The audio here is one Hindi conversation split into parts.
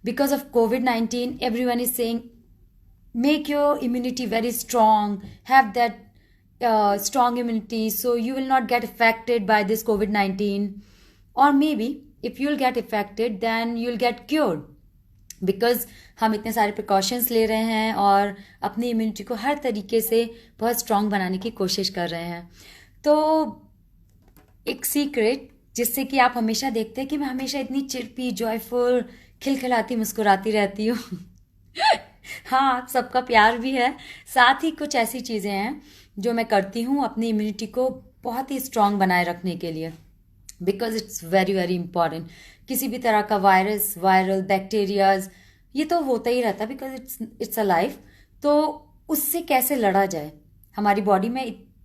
Because of COVID-19, everyone is saying make your immunity very strong, have that strong immunity so you will not get affected by this COVID-19. Or maybe if you'll get affected, then you'll get cured. Because हम इतने सारे प्रिकॉशंस ले रहे हैं और अपनी इम्यूनिटी को हर तरीके से बहुत स्ट्रांग बनाने की कोशिश कर रहे हैं. तो एक सीक्रेट जिससे कि आप हमेशा देखते हैं कि मैं हमेशा इतनी चिरपी, जॉयफुल, खिलखिलाती, मुस्कुराती रहती हूँ. हाँ, सबका प्यार भी है. साथ ही कुछ ऐसी चीज़ें हैं जो मैं करती हूँ अपनी इम्यूनिटी को बहुत ही स्ट्रांग बनाए रखने के लिए. Because it's very very important. किसी भी तरह का वायरस, वायरल, बैक्टीरियाज, ये तो होता ही रहता है बिकॉज इट्स अ लाइफ. तो उससे कैसे लड़ा जाए. हमारी बॉडी में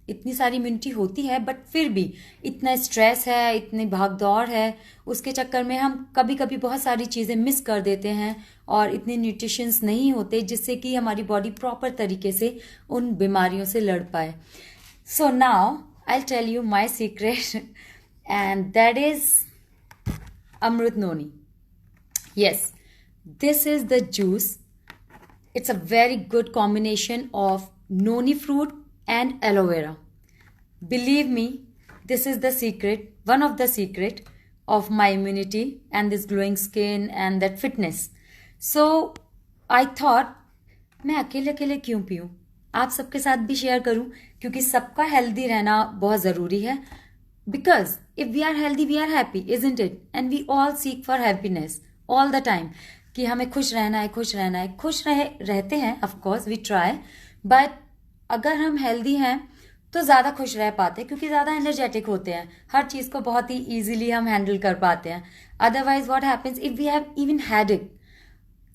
इतनी सारी इम्यूनिटी होती है बट फिर भी इतना स्ट्रेस है, इतनी भाग दौड़ है, उसके चक्कर में हम कभी कभी बहुत सारी चीज़ें मिस कर देते हैं और इतने न्यूट्रिशंस नहीं होते जिससे कि हमारी बॉडी प्रॉपर तरीके से उन बीमारियों से लड़ पाए. So now I tell you my secret and that is Amrut Noni. Yes, this is the juice. It's a very good combination of noni fruit and aloe vera. Believe me, this is the secret, one of the secret of my immunity and this glowing skin and that fitness. So I thought मैं अकेले अकेले क्यों पीऊँ, आप सबके साथ भी शेयर करूँ क्योंकि सबका हेल्दी रहना बहुत ज़रूरी है. Because if we are healthy, we are happy, isn't it? And we all seek for happiness all the time. कि हमें खुश रहना है, खुश रहना है, रहते हैं, of course we try. But अगर हम healthy हैं तो ज़्यादा खुश रह पाते हैं क्योंकि ज़्यादा energetic होते हैं. हर चीज़ को बहुत ही easily हम handle कर पाते हैं. Otherwise what happens if we have even headache?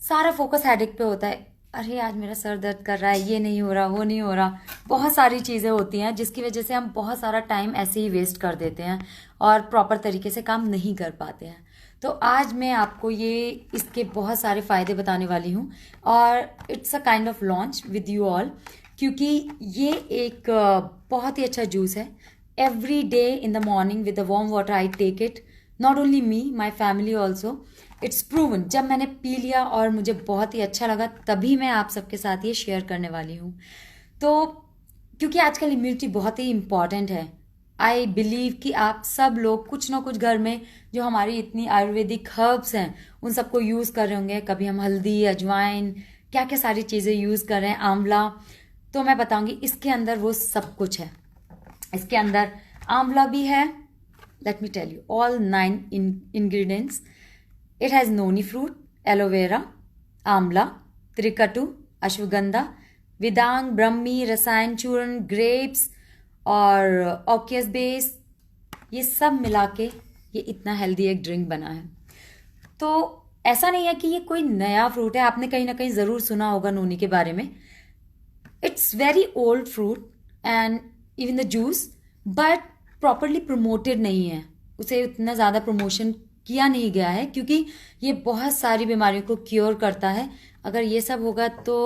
सारा focus headache पे होता है. अरे आज मेरा सर दर्द कर रहा है, ये नहीं हो रहा, वो नहीं हो रहा. बहुत सारी चीज़ें होती हैं जिसकी वजह से हम बहुत सारा टाइम ऐसे ही वेस्ट कर देते हैं और प्रॉपर तरीके से काम नहीं कर पाते हैं. तो आज मैं आपको इसके बहुत सारे फ़ायदे बताने वाली हूँ और it's a kind of launch with you all क्योंकि ये एक बहुत ही अच्छा जूस है. Every day in the morning with the warm water I take it. Not only me, my family also. It's proven. जब मैंने पी लिया और मुझे बहुत ही अच्छा लगा तभी मैं आप सबके साथ ये शेयर करने वाली हूँ. तो क्योंकि आजकल इम्यूनिटी बहुत ही इम्पॉर्टेंट है. आई बिलीव कि आप सब लोग कुछ ना कुछ घर में जो हमारी इतनी आयुर्वेदिक हर्ब्स हैं उन सबको यूज़ कर रहे होंगे. कभी हम हल्दी, अजवाइन, क्या क्या सारी चीज़ें यूज़ कर रहे हैं, आंवला. तो मैं बताऊँगी इसके अंदर वो सब कुछ है. इसके अंदर आंवला भी है. Let me tell you all 9 ingredients. It has noni fruit, aloe vera, amla, trikatu, ashwagandha, vidang, brahmi, रसायन चूर्ण, grapes और ऑक्यस बेस. ये सब मिला के ये इतना हेल्दी एक ड्रिंक बना है. तो ऐसा नहीं है कि ये कोई नया फ्रूट है. आपने कहीं ना कहीं ज़रूर सुना होगा नोनी के बारे में. It's very old fruit and even the juice but properly promoted नहीं है. उसे इतना ज़्यादा प्रमोशन किया नहीं गया है क्योंकि ये बहुत सारी बीमारियों को क्योर करता है. अगर ये सब होगा तो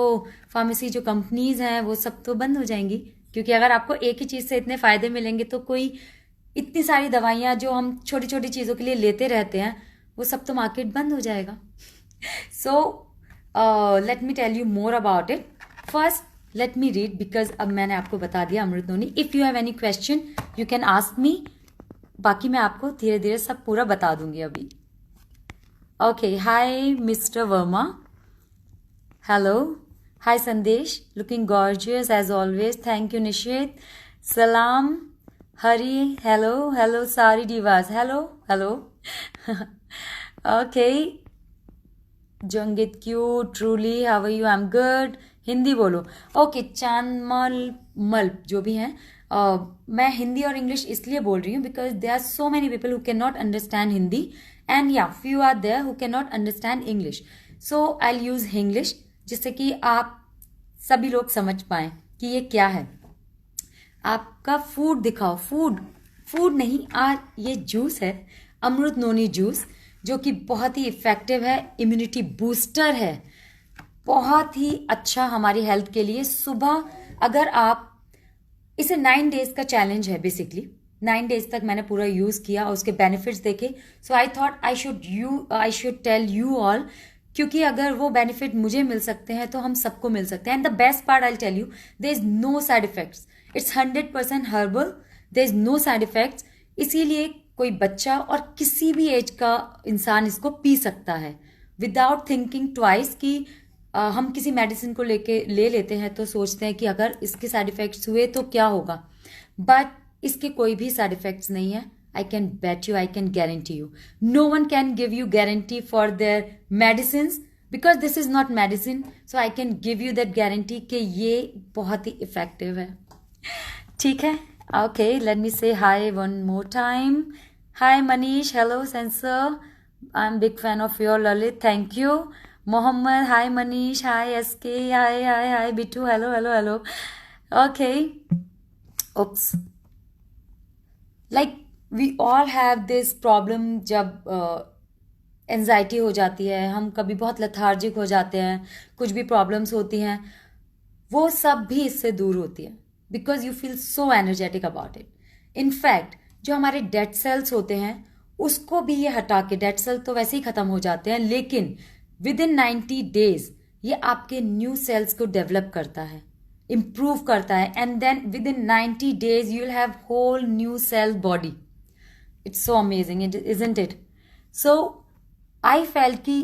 फार्मेसी जो कंपनीज हैं वो सब तो बंद हो जाएंगी क्योंकि अगर आपको एक ही चीज़ से इतने फ़ायदे मिलेंगे तो कोई इतनी सारी दवाइयाँ जो हम छोटी छोटी चीज़ों के लिए लेते रहते हैं वो सब तो मार्केट बंद हो जाएगा. So let me tell you more about it. First let me read because अब मैंने आपको बता दिया Amrit noni. If you have any question you can ask me. बाकी मैं आपको धीरे धीरे सब पूरा बता दूंगी अभी. Okay, hi mister Verma. Hello. Hi Sandesh, looking gorgeous as always. Thank you Nishit. सलाम हरी. हेलो हेलो सारी डिवास. Hello hello. ओके. जंगित cute. Truly how are you. I am good. Hindi बोलो. ओके. चांदमल जो भी हैं मैं हिंदी और इंग्लिश इसलिए बोल रही हूँ because they are so many people who can not understand Hindi and या few are there who can not understand English. So I use English जिससे कि आप सभी लोग समझ पाएँ कि ये क्या है. आपका फूड दिखाओ. फूड नहीं, आज ये जूस है अमृत नोनी जूस जो कि बहुत ही इफ़ेक्टिव है, इम्यूनिटी बूस्टर है, बहुत ही अच्छा हमारी हेल्थ के लिए. सुबह अगर आप इसे 9 days का चैलेंज है. बेसिकली 9 days तक मैंने पूरा यूज़ किया, उसके बेनिफिट्स देखे. So I thought I should tell you all, क्योंकि अगर वो बेनिफिट मुझे मिल सकते हैं तो हम सबको मिल सकते हैं. And the best part I tell you, there is no side effects. It's 100% herbal. There is no side effects. इसीलिए कोई बच्चा और किसी भी एज का इंसान इसको पी सकता है विदाउट थिंकिंग ट्वाइस. कि हम किसी मेडिसिन को ले लेते हैं तो सोचते हैं कि अगर इसके साइड इफेक्ट्स हुए तो क्या होगा, बट इसके कोई भी साइड इफेक्ट्स नहीं है. I can bet you, I can guarantee you. No one can give you guarantee for their medicines because this is not medicine. So I can give you that guarantee कि ये बहुत ही effective है. ठीक है? Okay, let me say hi one more time. Hi Manish, hello Sensor. I'm big fan of your Lalit. Thank you. Mohammed, hi Manish, hi SK, hi Bitu, hello. Okay. Oops. Like we all have this problem. जब एनजाइटी हो जाती है, हम कभी बहुत लेथार्जिक हो जाते हैं, कुछ भी प्रॉब्लम्स होती हैं, वो सब भी इससे दूर होती है because you feel so energetic about it. In fact जो हमारे डेड सेल्स होते हैं उसको भी ये हटा के, डेड सेल तो वैसे ही खत्म हो जाते हैं, लेकिन विद इन 90 days ये आपके न्यू सेल्स को डेवलप करता है, इम्प्रूव करता है. And then within 90 days you will have whole new cell body. It's so amazing, isn't it? So I felt कि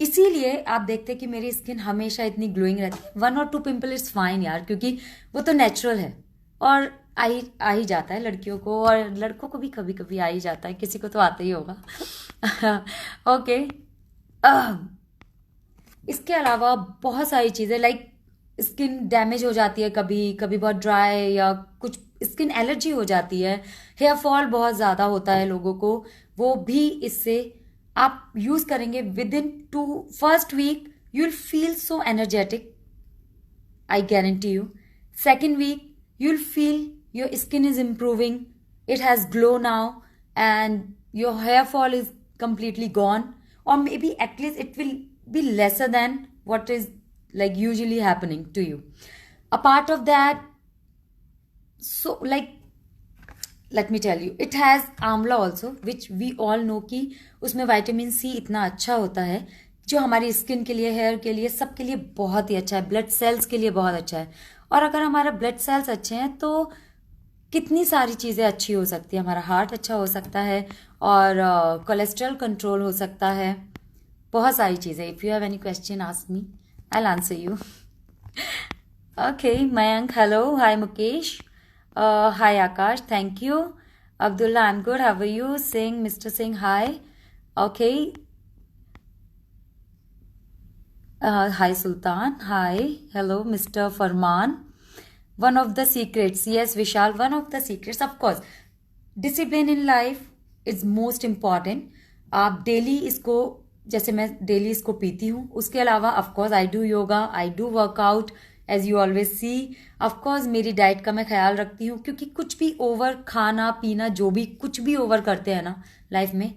इसीलिए आप देखते हैं कि मेरी स्किन हमेशा इतनी ग्लोइंग रहती है. 1 or 2 पिंपल इट्स फाइन यार, क्योंकि वो तो नेचुरल है और आ ही जाता है लड़कियों को, और लड़कों को भी कभी कभी आ ही जाता है, किसी को तो आता ही होगा. ओके. इसके अलावा बहुत सारी चीज़ें, लाइक स्किन डैमेज हो जाती है कभी कभी, बहुत ड्राई या कुछ स्किन एलर्जी हो जाती है, हेयर फॉल बहुत ज़्यादा होता है लोगों को, वो भी इससे आप यूज़ करेंगे within first week you will feel so energetic. I guarantee you. Second week you will feel your skin is improving, it has glow now and your hair fall is completely gone, or maybe at least it will be lesser than what is like usually happening to you. Apart of that, so like let me tell you, it has amla also, which we all know कि उसमें विटामिन सी इतना अच्छा होता है जो हमारी स्किन के लिए, हेयर के लिए, सब के लिए बहुत ही अच्छा है, ब्लड सेल्स के लिए बहुत अच्छा है. और अगर हमारा ब्लड सेल्स अच्छे हैं तो कितनी सारी चीज़ें अच्छी हो सकती है. हमारा हार्ट अच्छा हो सकता है और कोलेस्ट्रॉल कंट्रोल हो सकता है, बहुत सारी चीज़ें. If you have any question ask me, I will answer you. Okay. Mayank, hello. Hi Mukesh. Hi Aakash, thank you. Abdullah, I am good, how are you? Singh, mister Singh, hi. Okay. Hi Sultan, hi. Hello mister Farman. One of the secrets, yes Vishal, one of the secrets, of course, discipline in life is most important. आप डेली इसको, जैसे मैं डेली इसको पीती हूँ, उसके अलावा of course I do yoga, I do workout as you always see. of course मेरी डाइट का मैं ख्याल रखती हूँ, क्योंकि कुछ भी ओवर खाना पीना, जो भी कुछ भी ओवर करते हैं ना लाइफ में,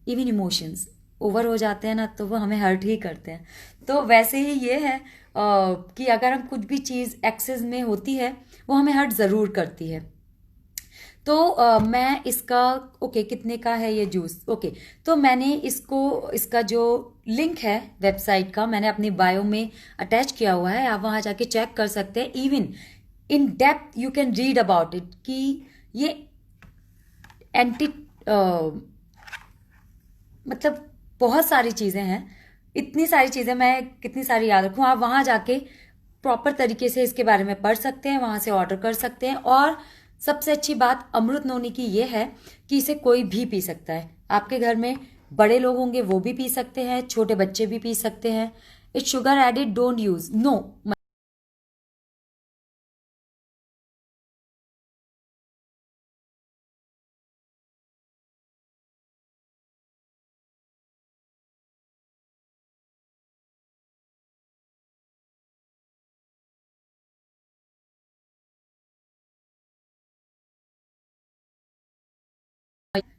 इवन इमोशंस ओवर हो जाते हैं ना तो वो हमें हर्ट ही करते हैं. तो वैसे ही ये है कि अगर हम कुछ भी चीज़ एक्सेस में होती है वो हमें हर्ट ज़रूर करती है. तो मैं इसका ओके कितने का है ये जूस. ओके. तो मैंने इसका जो लिंक है वेबसाइट का, मैंने अपनी बायो में अटैच किया हुआ है, आप वहाँ जाके चेक कर सकते हैं. Even in depth you can read about it कि ये एंटी मतलब बहुत सारी चीज़ें हैं. इतनी सारी चीज़ें मैं कितनी सारी याद रखूँ. आप वहाँ जाके प्रॉपर तरीके से इसके बारे में पढ़ सकते हैं, वहाँ से ऑर्डर कर सकते हैं. और सबसे अच्छी बात अमृत नोनी की ये है कि इसे कोई भी पी सकता है. आपके घर में बड़े लोग होंगे वो भी पी सकते हैं, छोटे बच्चे भी पी सकते हैं. It's sugar added, don't use. No.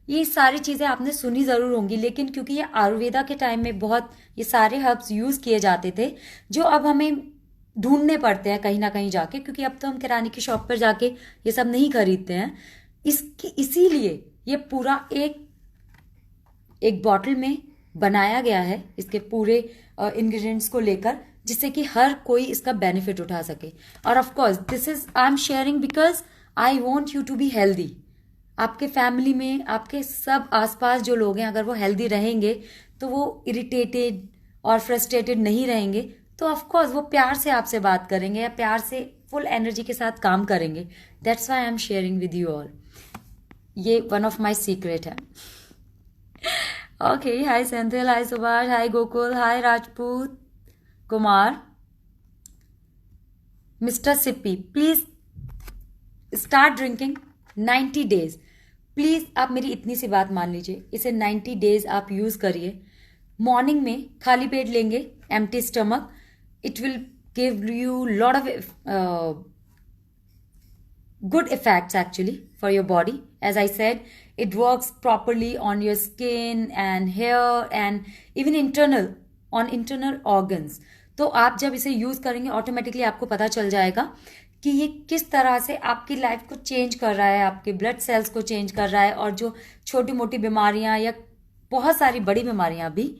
ये सारी चीज़ें आपने सुनी ज़रूर होंगी, लेकिन क्योंकि ये आयुर्वेदा के टाइम में बहुत ये सारे हर्ब्स यूज़ किए जाते थे, जो अब हमें ढूंढने पड़ते हैं कहीं ना कहीं जाके, क्योंकि अब तो हम किराने की शॉप पर जाके ये सब नहीं खरीदते हैं. इसीलिए ये पूरा एक बॉटल में बनाया गया है, इसके पूरे इंग्रेडिएंट्स को लेकर, जिससे कि हर कोई इसका बेनिफिट उठा सके। और of course this is I am sharing because I want you to be healthy. आपके फैमिली में आपके सब आसपास जो लोग हैं, अगर वो हेल्दी रहेंगे तो वो इरिटेटेड और फ्रस्ट्रेटेड नहीं रहेंगे, तो ऑफ कोर्स वो प्यार से आपसे बात करेंगे या प्यार से फुल एनर्जी के साथ काम करेंगे। That's why I am sharing with you all. ये वन ऑफ माई सीक्रेट है। Okay, hi Senthil, hi Subhash, hi Gokul, hi Rajput Kumar, mister Sippy, please start drinking 90 days. Please आप मेरी इतनी सी बात मान लीजिए, इसे 90 डेज आप यूज करिए। मॉर्निंग में खाली पेट लेंगे, empty stomach, it will give you lot of good effects actually for your body. As I said, it works properly on your skin and hair and even internal organs. तो आप जब इसे यूज करेंगे ऑटोमेटिकली आपको पता चल जाएगा कि ये किस तरह से आपकी लाइफ को चेंज कर रहा है, आपके ब्लड सेल्स को चेंज कर रहा है, और जो छोटी मोटी बीमारियां या बहुत सारी बड़ी बीमारियां भी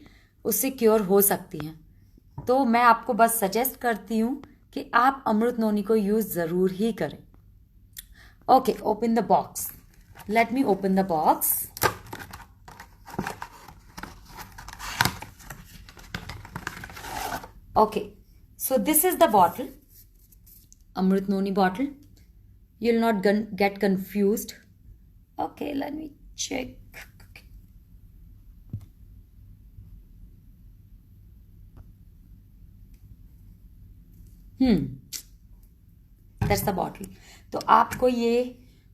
उससे क्योर हो सकती हैं। तो मैं आपको बस सजेस्ट करती हूँ कि आप अमृत नोनी को यूज जरूर ही करें। Okay, open the box. Let me open the box. Okay, so this is the bottle, Amrit Noni bottle. You'll not get confused. Okay, let me check. That's the bottle. तो आपको ये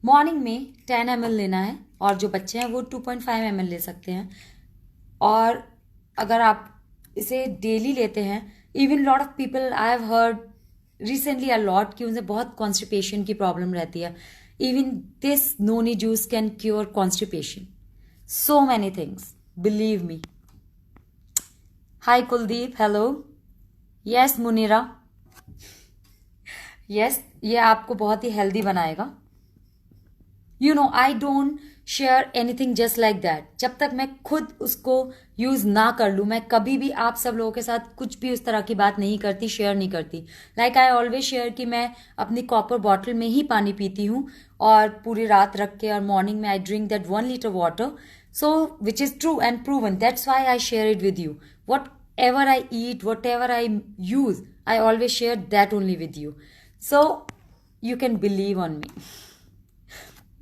मॉर्निंग में 10 ml लेना है, और जो बच्चे हैं वो 2.5 ml ले सकते हैं। और अगर आप इसे डेली लेते हैं, even lot of people I have heard recently a lot कि उनसे बहुत कॉन्स्टिपेशन की प्रॉब्लम रहती है। Even this noni juice can cure constipation, so many things, believe me. Hi Kuldeep, hello. Yes Munira, yes, ये आपको बहुत ही हेल्दी बनाएगा। You know I don't share anything just like that. जब तक मैं खुद उसको यूज ना कर लूँ, मैं कभी भी आप सब लोगों के साथ कुछ भी उस तरह की बात नहीं करती, शेयर नहीं करती। लाइक आई ऑलवेज शेयर कि मैं अपनी कॉपर बॉटल में ही पानी पीती हूँ और पूरी रात रख के, और मॉर्निंग में I drink that 1 liter water, so which is true and proven. That's why I share it with you. What ever I eat, what ever I use, I always share that only with you, so you can believe on me.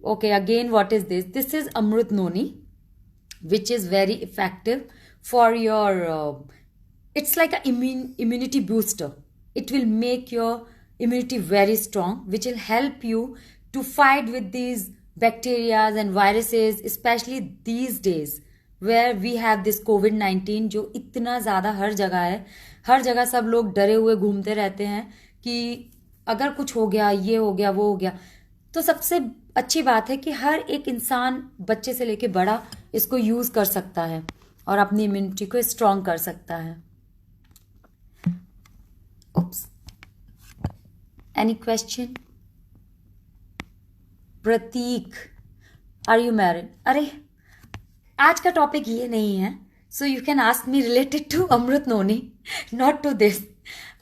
Okay, again, what is this? This is Amrit Noni, which is very effective for your it's like a immunity booster. It will make your immunity very strong, which will help you to fight with these bacteria and viruses, especially these days where we have this COVID-19 जो इतना ज़्यादा हर जगह है। हर जगह सब लोग डरे हुए घूमते रहते हैं कि अगर कुछ हो गया, ये हो गया, वो हो गया। तो सबसे अच्छी बात है कि हर एक इंसान, बच्चे से लेके बड़ा, इसको यूज कर सकता है और अपनी इम्यूनिटी को स्ट्रॉन्ग कर सकता है। Oops. Any question? Prateek, are you married? अरे आज का टॉपिक ये नहीं है, so you can ask me related to Amrit noni, not to this.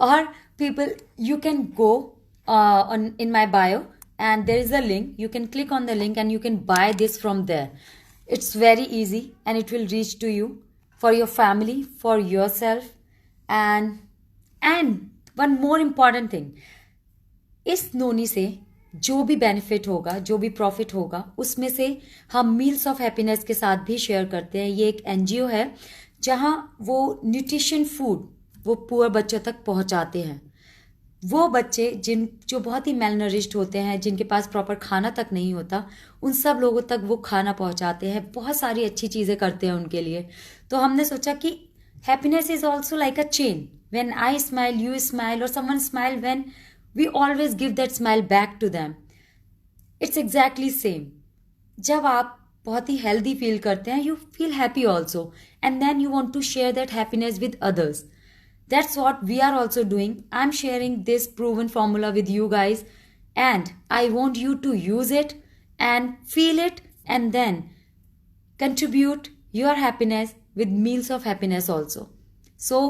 और people, you can go on in my bio and there is a link. You can click on the link and you can buy this from there. It's very easy and it will reach to you for your family, for yourself, and one more important thing, इस नोनी से जो भी बेनिफिट होगा, जो भी प्रॉफिट होगा, उसमें से हम मील्स ऑफ हैप्पीनेस के साथ भी शेयर करते हैं। ये एक एनजीओ है जहां वो न्यूट्रिशन फूड वो पुअर बच्चों तक पहुंचाते हैं। वो बच्चे जो बहुत ही मेलनरिश्ड होते हैं, जिनके पास प्रॉपर खाना तक नहीं होता, उन सब लोगों तक वो खाना पहुंचाते हैं, बहुत सारी अच्छी चीज़ें करते हैं उनके लिए। तो हमने सोचा कि happiness is also like a chain. When I smile, you smile, और someone smile, when we always give that smile back to them. It's exactly same. जब आप बहुत ही हेल्दी फील करते हैं, you feel happy also, and then you want to share that happiness with others. That's what we are also doing. I'm sharing this proven formula with you guys, and I want you to use it and feel it, and then contribute your happiness with meals of happiness also. So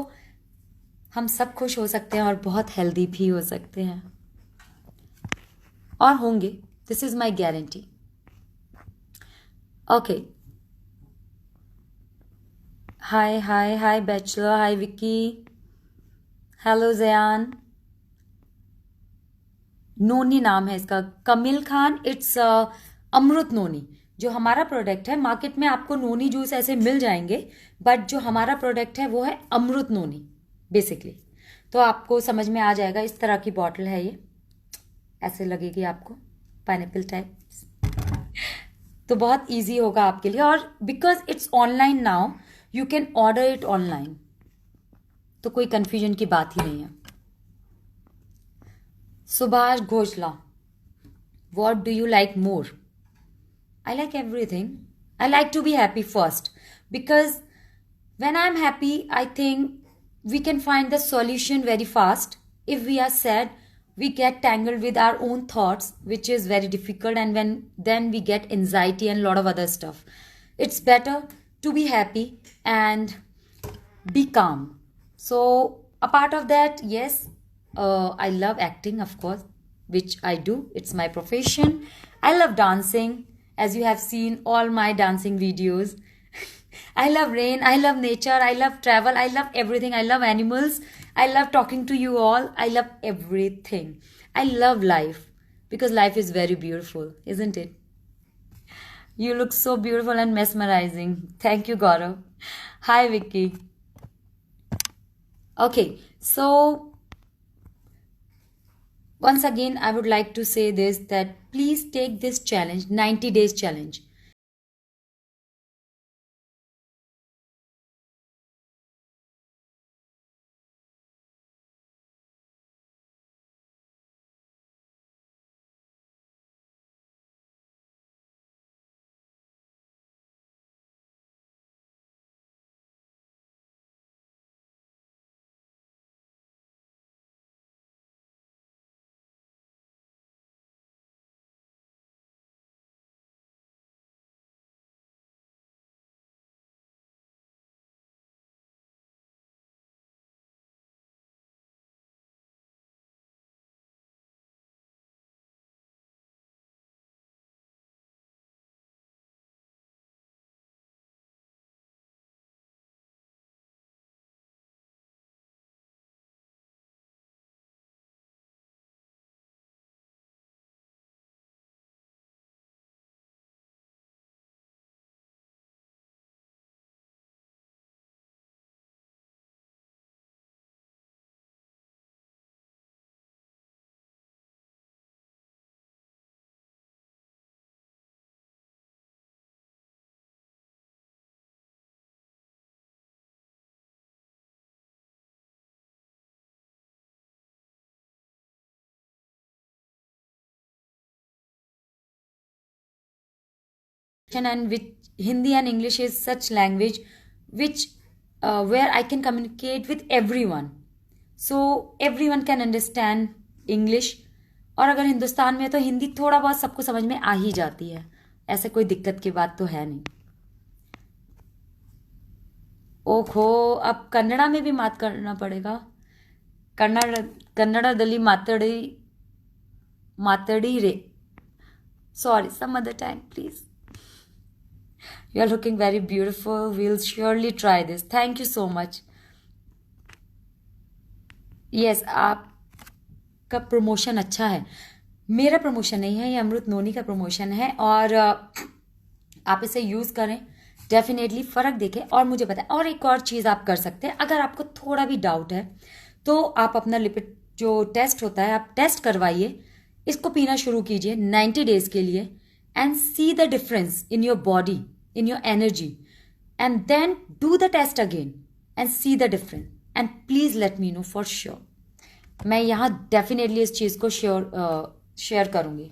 हम सब खुश हो सकते हैं और बहुत हेल्दी भी हो सकते हैं और होंगे. This is my guarantee. Okay. Hi hi hi bachelor, hi Vicky, hello Jayan. Noni नाम है इसका, कमिल खान. It's Amrit noni. जो हमारा प्रोडक्ट है, मार्केट में आपको नोनी जूस ऐसे मिल जाएंगे, बट जो हमारा प्रोडक्ट है वो है अमृत नोनी बेसिकली. तो आपको समझ में आ जाएगा. इस तरह की बॉटल है ये, ऐसे लगेगी आपको पाइनएप्पल टाइप. तो बहुत इजी होगा आपके लिए. और because it's online now, you can order it online. तो कोई कंफ्यूजन की बात ही नहीं है. Subhash घोषला, what do you like more? I like everything. I like to be happy first, because when I'm happy, I think we can find the solution very fast. If we are sad, we get tangled with our own thoughts, which is very difficult, and then we get anxiety and a lot of other stuff. It's better to be happy and be calm. So apart of that, yes, I love acting, of course, which I do. It's my profession. I love dancing, as you have seen all my dancing videos. I love rain, I love nature, I love travel, I love everything. I love animals, I love talking to you all. I love everything. I love life, because life is very beautiful, isn't it? You look so beautiful and mesmerizing. Thank you, Gaurav. Hi, Vicky. Okay, so once again, I would like to say this, that please take this challenge, 90 days challenge. And which Hindi and English is such language which where I can communicate with everyone. So everyone can understand English. और अगर हिंदुस्तान में है तो हिंदी थोड़ा बहुत सबको समझ में आ ही जाती है. ऐसे कोई दिक्कत की बात तो है नहीं. ओहो, अब कन्नड़ा में भी बात करना पड़ेगा. कन्नड़ದಲ್ಲಿ ಮಾತಡಿ रे. Sorry, some other time, please. You are looking very beautiful. We'll surely try this. Thank you so much. Yes, आपका प्रमोशन अच्छा है. मेरा प्रमोशन नहीं है, ये अमृत नोनी का प्रमोशन है. और आप इसे यूज़ करें, डेफिनेटली फ़र्क देखें और मुझे बताएं. और एक और चीज़ आप कर सकते हैं, अगर आपको थोड़ा भी डाउट है तो आप अपना लिपिड जो टेस्ट होता है, आप टेस्ट करवाइए. इसको पीना शुरू कीजिए 90 डेज़ के लिए, and see the difference in your body, in your energy, and then do the test again and see the difference, and please let me know for sure. मैं यहाँ डेफिनेटली इस चीज़ को शेयर करूँगी.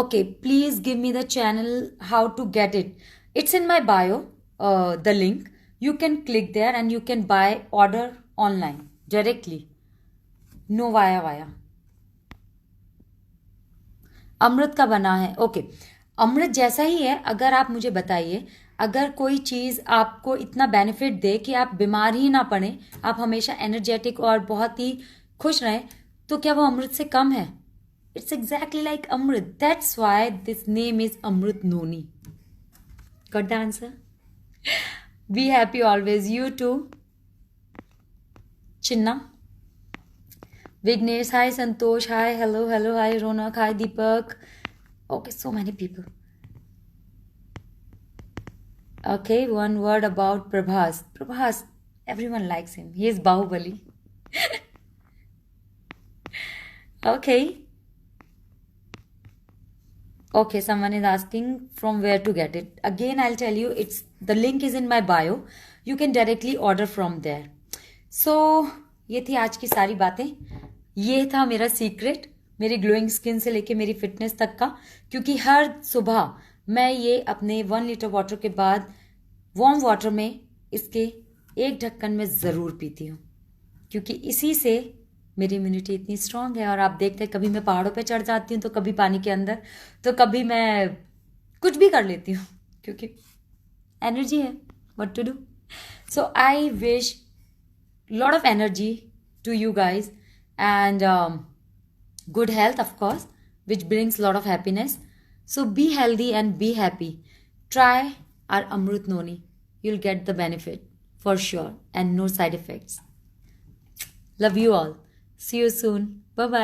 Okay, please give me the channel, how to get it. It's in my bio, the link. You can click there and you can buy, order online directly, no via. Amrit का बना है, ओके। अमृत जैसा ही है। अगर आप मुझे बताइए, अगर कोई चीज़ आपको इतना बेनिफिट दे कि आप बीमार ही ना पड़े, आप हमेशा एनर्जेटिक और बहुत ही खुश रहें, तो क्या वो अमृत से कम है? It's exactly like amrit, that's why this name is Amrit Noni. Got the answer? Be happy always, you too. Chinna, Vignesh, hi Santosh, hi, hello, hi Ronak, hi Deepak. Okay, so many people. Okay, one word about Prabhas. Prabhas, everyone likes him. He is Bahubali. Okay. Okay, someone is asking from where to get it. Again, I'll tell you, it's the link is in my bio. You can directly order from there. So, ये थी आज की सारी बातें। ये था मेरा सीक्रेट, मेरी ग्लोइंग स्किन से लेके मेरी फिटनेस तक का। क्योंकि हर सुबह मैं ये अपने 1 लीटर वाटर के बाद वार्म वाटर में इसके एक ढक्कन में ज़रूर पीती हूँ, क्योंकि इसी से मेरी इम्यूनिटी इतनी स्ट्रांग है। और आप देखते हैं, कभी मैं पहाड़ों पे चढ़ जाती हूँ, तो कभी पानी के अंदर, तो कभी मैं कुछ भी कर लेती हूँ, क्योंकि एनर्जी है। What to do? So I wish lot of energy to you guys, and good health, of course, which brings a lot of happiness. So be healthy and be happy. Try our Amrut Noni. You'll get the benefit for sure, and no side effects. Love you all. See you soon. Bye bye.